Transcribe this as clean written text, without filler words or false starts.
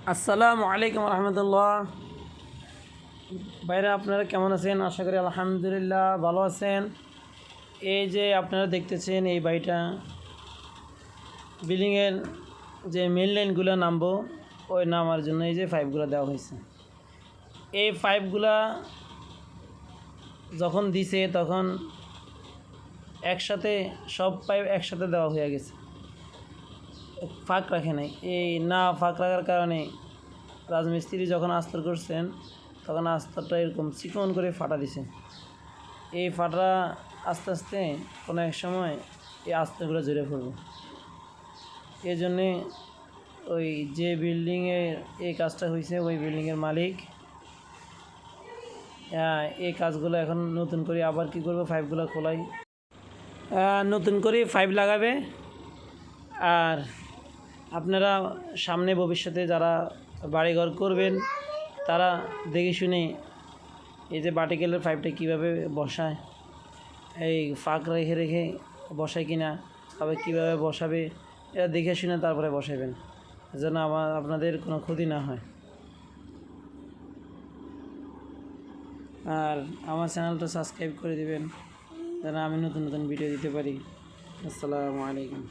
আসসালামু আলাইকুম রহমতুল্লাহ। ভাইরা আপনারা কেমন আছেন? আশা করি আলহামদুলিল্লাহ ভালো আছেন। এই যে আপনারা দেখতেছেন এই বাড়িটা বিল্ডিংয়ের যে মেন লাইনগুলো নামবো ওই নামার জন্য এই যে পাইপগুলো দেওয়া হয়েছে। এই পাইপগুলা যখন দিছে তখন একসাথে সব পাইপ একসাথে দেওয়া হয়ে গেছে, ফাঁক রাখে নাই। এই না ফাঁক রাখার কারণে রাজমিস্ত্রি যখন আস্তর করছেন তখন আস্তরটা এরকম চিকন করে ফাটা দিছে। এই ফাটা আস্তে আস্তে কোনো এক সময় এই আস্তরগুলো জড়ে পড়বে। এই জন্যে ওই যে বিল্ডিংয়ের এই কাজটা হয়েছে ওই বিল্ডিংয়ের মালিক এই কাজগুলো এখন নতুন করে আবার কি করবে, পাইপগুলো খোলাই নতুন করে পাইপ লাগাবে। আর আপনারা সামনে ভবিষ্যতে যারা বাড়িঘর করবেন তারা দেখে শুনে এই যে ভার্টিক্যালের পাইপটা কীভাবে বসায়, এই ফাঁক রেখে রেখে বসায় কিনা, তবে কীভাবে বসাবে এটা দেখে শুনে তারপরে বসাবেন, যেন আপনাদের কোনো ক্ষতি না হয়। আর আমার চ্যানেলটা সাবস্ক্রাইব করে দিবেন যেন আমি নতুন নতুন ভিডিও দিতে পারি। আসসালামু আলাইকুম।